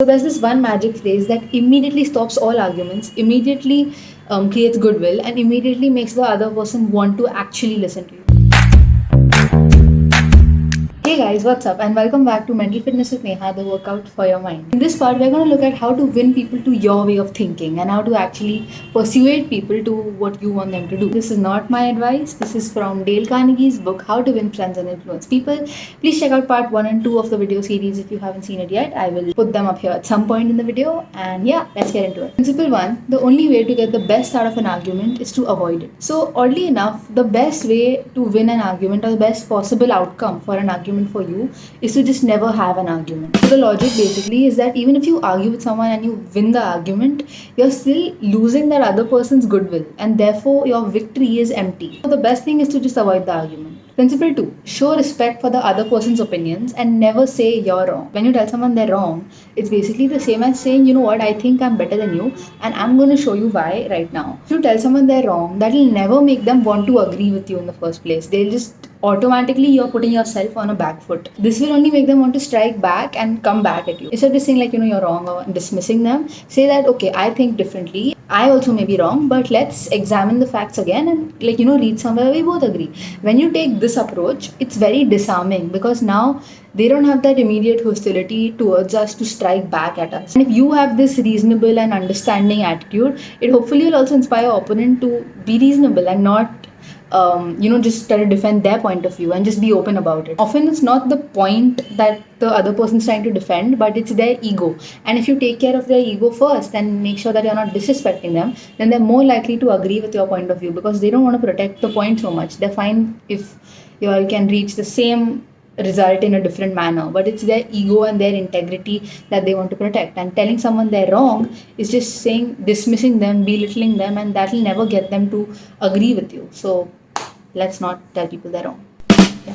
So there's this one magic phrase that immediately stops all arguments, immediately creates goodwill, and immediately makes the other person want to actually listen to you. Hey guys, what's up? And welcome back to Mental Fitness with Neha, the workout for your mind. In this part, we're going to look at how to win people to your way of thinking and how to actually persuade people to what you want them to do. This is not my advice. This is from Dale Carnegie's book, How to Win Friends and Influence People. Please check out part 1 and 2 of the video series if you haven't seen it yet. I will put them up here at some point in the video. And yeah, let's get into it. Principle 1, the only way to get the best out of an argument is to avoid it. So oddly enough, the best way to win an argument or the best possible outcome for an argument for you is to just never have an argument. So the logic basically is that even if you argue with someone and you win the argument, you're still losing that other person's goodwill and therefore your victory is empty. So the best thing is to just avoid the argument. Principle 2, show respect for the other person's opinions and never say you're wrong. When you tell someone they're wrong, it's basically the same as saying, you know what, I think I'm better than you and I'm going to show you why right now. If you tell someone they're wrong, that'll never make them want to agree with you in the first place. They'll just automatically you're putting yourself on a back foot. This will only make them want to strike back and come back at you. Instead of just saying like, you're wrong or dismissing them, say that, okay, I think differently. I also may be wrong, but let's examine the facts again and read somewhere we both agree. When you take this approach, it's very disarming because now they don't have that immediate hostility towards us to strike back at us. And if you have this reasonable and understanding attitude, it hopefully will also inspire your opponent to be reasonable and not just try to defend their point of view and just be open about it. Often it's not the point that the other person's trying to defend, but it's their ego. And if you take care of their ego first and make sure that you're not disrespecting them, then they're more likely to agree with your point of view because they don't want to protect the point so much. They're fine if you all can reach the same result in a different manner, but it's their ego and their integrity that they want to protect. And telling someone they're wrong is just dismissing them, belittling them, and that will never get them to agree with you. So let's not tell people they're wrong. Yeah.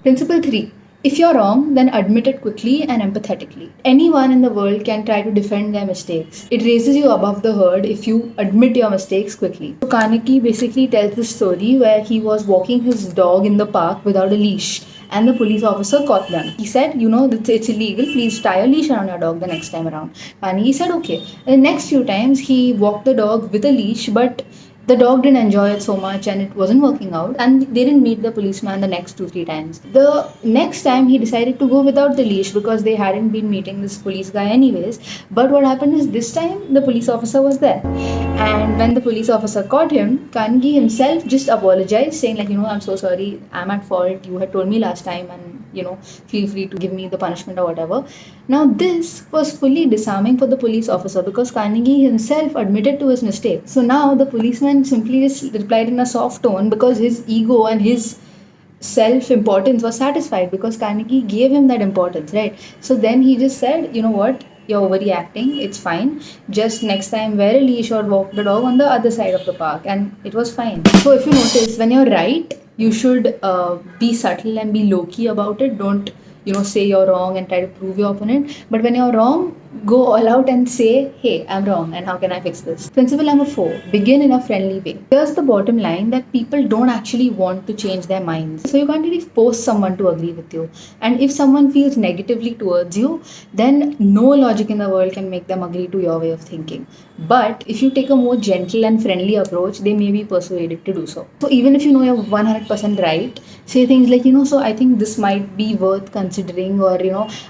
Principle 3, if you're wrong, then admit it quickly and empathetically. Anyone in the world can try to defend their mistakes. It raises you above the herd if you admit your mistakes quickly. So Carnegie basically tells this story where he was walking his dog in the park without a leash and the police officer caught them. He said, it's illegal, please tie a leash around your dog the next time around. And he said, okay. And the next few times he walked the dog with a leash, but the dog didn't enjoy it so much and it wasn't working out, and they didn't meet the policeman the next 2-3 times. The next time he decided to go without the leash because they hadn't been meeting this police guy anyways. But what happened is this time the police officer was there, and when the police officer caught him, Carnegie himself just apologized, saying like, I'm so sorry, I'm at fault, you had told me last time, and feel free to give me the punishment or whatever. Now this was fully disarming for the police officer because Carnegie himself admitted to his mistake. So now the policeman simply just replied in a soft tone because his ego and his self-importance was satisfied because Carnegie gave him that importance, right? So then he just said, you know what, you're overreacting, it's fine. Just next time wear a leash or walk the dog on the other side of the park, and it was fine. So if you notice, when you're right, you should be subtle and be low-key about it. Don't say you're wrong and try to prove your opponent. But when you're wrong, go all out and say, hey, I'm wrong and how can I fix this? Principle number 4, begin in a friendly way. Here's the bottom line, that people don't actually want to change their minds. So you can't really force someone to agree with you. And if someone feels negatively towards you, then no logic in the world can make them agree to your way of thinking. But if you take a more gentle and friendly approach, they may be persuaded to do so. So even if you know you're 100% right, say things like, so I think this might be worth considering, or,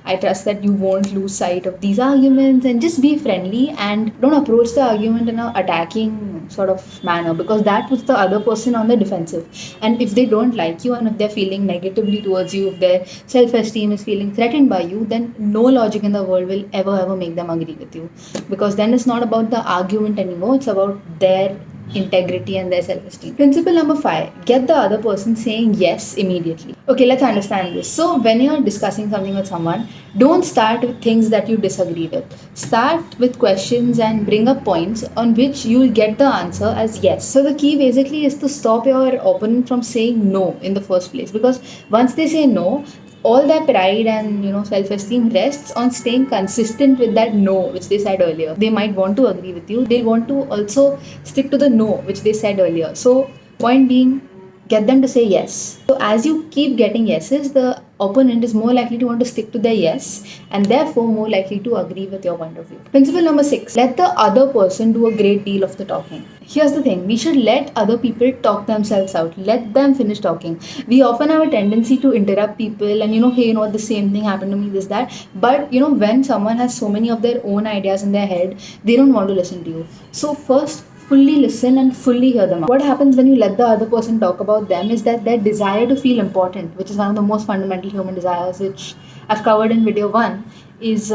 I trust that you won't lose sight of these arguments, and just be friendly and don't approach the argument in an attacking sort of manner because that puts the other person on the defensive. And if they don't like you and if they're feeling negatively towards you, if their self-esteem is feeling threatened by you, then no logic in the world will ever make them agree with you, because then it's not about the argument anymore, it's about their integrity and their self-esteem. Principle number 5, get the other person saying yes immediately. Okay, let's understand this. So when you're discussing something with someone, don't start with things that you disagree with. Start with questions and bring up points on which you'll get the answer as yes. So the key basically is to stop your opponent from saying no in the first place, because once they say no, all their pride and self-esteem rests on staying consistent with that no which they said earlier. They might want to agree with you, they'll want to also stick to the no which they said earlier. So point being, get them to say yes. So as you keep getting yeses, the opponent is more likely to want to stick to their yes and therefore more likely to agree with your point of view. Principle number 6, let the other person do a great deal of the talking. Here's the thing, we should let other people talk themselves out. Let them finish talking. We often have a tendency to interrupt people and hey, the same thing happened to me, this, that. But when someone has so many of their own ideas in their head, they don't want to listen to you. So first, fully listen and fully hear them out. What happens when you let the other person talk about them is that their desire to feel important, which is one of the most fundamental human desires, which I've covered in video 1, is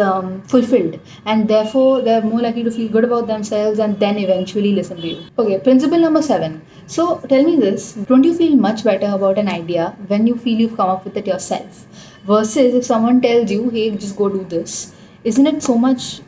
fulfilled, and therefore they're more likely to feel good about themselves and then eventually listen to you. Okay, principle number 7. So tell me this, don't you feel much better about an idea when you feel you've come up with it yourself versus if someone tells you, hey, just go do this? Isn't it so much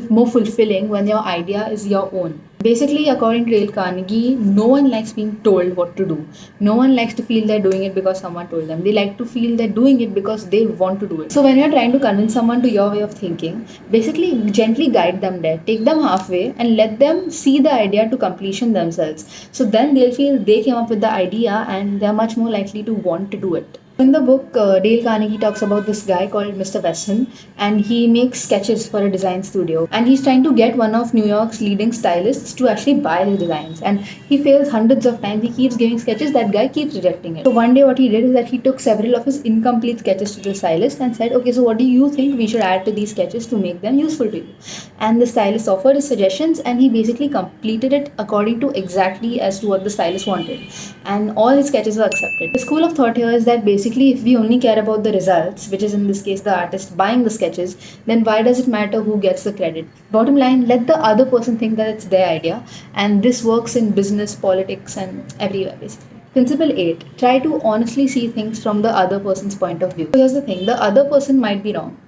more fulfilling when your idea is your own? Basically, according to Dale Carnegie, no one likes being told what to do. No one likes to feel they're doing it because someone told them. They like to feel they're doing it because they want to do it. So when you're trying to convince someone to your way of thinking, basically gently guide them there. Take them halfway and let them see the idea to completion themselves. So then they'll feel they came up with the idea and they're much more likely to want to do it. In the book, Dale Carnegie talks about this guy called Mr. Wesson, and he makes sketches for a design studio. And he's trying to get one of New York's leading stylists to actually buy his designs. And he fails hundreds of times. He keeps giving sketches, that guy keeps rejecting it. So one day what he did is that he took several of his incomplete sketches to the stylist and said, okay, so what do you think we should add to these sketches to make them useful to you? And the stylist offered his suggestions and he basically completed it according to exactly as to what the stylist wanted. And all his sketches were accepted. The school of thought here is that basically if we only care about the results, which is in this case the artist buying the sketches, then why does it matter who gets the credit? Bottom line, let the other person think that it's their idea, and this works in business, politics, and everywhere basically. Principle 8. Try to honestly see things from the other person's point of view. So here's the thing, the other person might be wrong,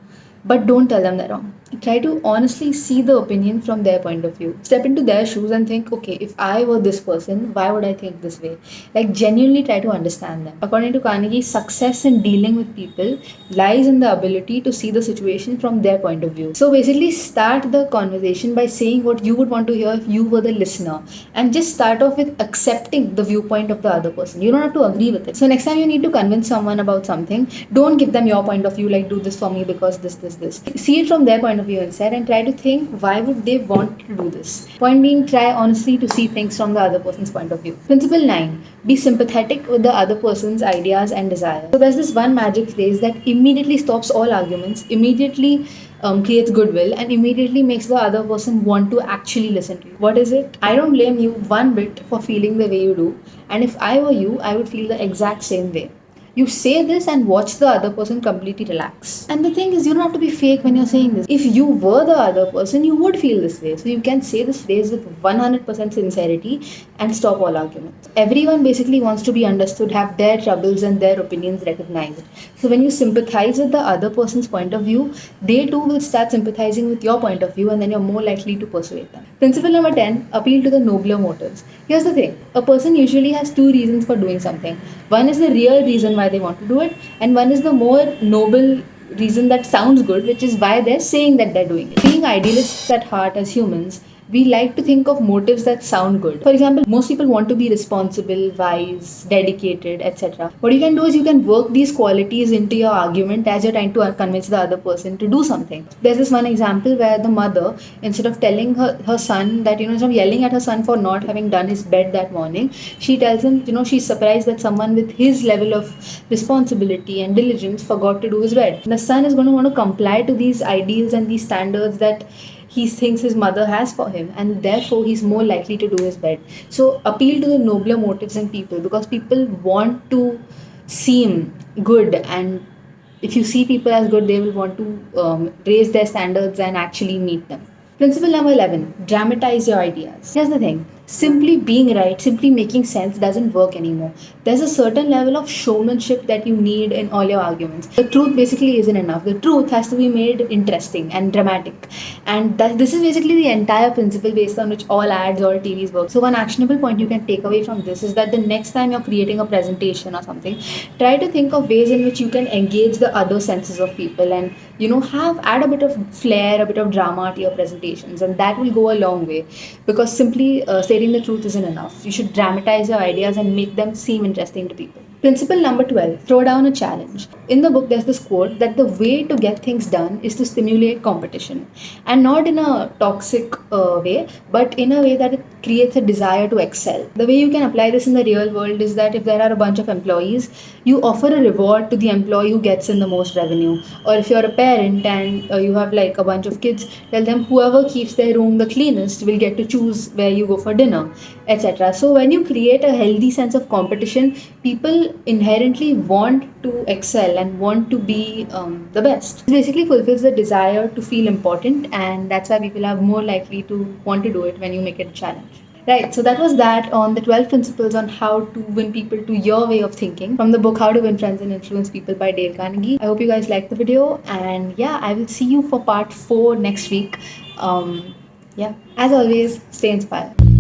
but don't tell them they're wrong. Try to honestly see the opinion from their point of view. Step into their shoes and think, okay, if I were this person, why would I think this way? Like genuinely try to understand them. According to Carnegie, success in dealing with people lies in the ability to see the situation from their point of view. So basically start the conversation by saying what you would want to hear if you were the listener, and just start off with accepting the viewpoint of the other person. You don't have to agree with it. So next time you need to convince someone about something, don't give them your point of view, like do this for me because this. See it from their point of view instead and try to think why would they want to do this. Point being, try honestly to see things from the other person's point of view. Principle 9. Be sympathetic with the other person's ideas and desires. So there's this one magic phrase that immediately stops all arguments, immediately creates goodwill, and immediately makes the other person want to actually listen to you. What is it? I don't blame you one bit for feeling the way you do, and if I were you, I would feel the exact same way. You say this and watch the other person completely relax. And the thing is, you don't have to be fake when you're saying this. If you were the other person, you would feel this way. So you can say this phrase with 100% sincerity and stop all arguments. Everyone basically wants to be understood, have their troubles and their opinions recognized. So when you sympathize with the other person's point of view, they too will start sympathizing with your point of view, and then you're more likely to persuade them. Principle number 10, appeal to the nobler motives. Here's the thing, a person usually has two reasons for doing something. One is the real reason why they want to do it, and one is the more noble reason that sounds good, which is why they're saying that they're doing it. Being idealists at heart as humans, we like to think of motives that sound good. For example, most people want to be responsible, wise, dedicated, etc. What you can do is you can work these qualities into your argument as you're trying to convince the other person to do something. There's this one example where the mother, instead of telling her son that, instead of yelling at her son for not having done his bed that morning, she tells him, she's surprised that someone with his level of responsibility and diligence forgot to do his bed. The son is going to want to comply to these ideals and these standards that he thinks his mother has for him, and therefore he's more likely to do his bed. So appeal to the nobler motives in people, because people want to seem good, and if you see people as good, they will want to raise their standards and actually meet them. Principle number 11, dramatize your ideas. Here's the thing, simply being right, simply making sense doesn't work anymore. There's a certain level of showmanship that you need in all your arguments. The truth basically isn't enough. The truth has to be made interesting and dramatic. And this is basically the entire principle based on which all ads or TVs work. So one actionable point you can take away from this is that the next time you're creating a presentation or something, try to think of ways in which you can engage the other senses of people and have add a bit of flair, a bit of drama to your presentations, and that will go a long way. Because simply stating the truth isn't enough. You should dramatize your ideas and make them seem interesting to people. Principle number 12: throw down a challenge. In the book, there's this quote that the way to get things done is to stimulate competition, and not in a toxic way, but in a way that it creates a desire to excel. The way you can apply this in the real world is that if there are a bunch of employees, you offer a reward to the employee who gets in the most revenue. Or if you're a parent and you have like a bunch of kids, tell them whoever keeps their room the cleanest will get to choose where you go for dinner, etc. So when you create a healthy sense of competition, people inherently want to excel and want to be the best. It basically fulfills the desire to feel important, and that's why people are more likely to want to do it when you make it a challenge. Right, so that was that on the 12 principles on how to win people to your way of thinking from the book How to Win Friends and Influence People by Dale Carnegie. I hope you guys liked the video, and yeah, I will see you for part 4 next week. Yeah, as always, stay inspired.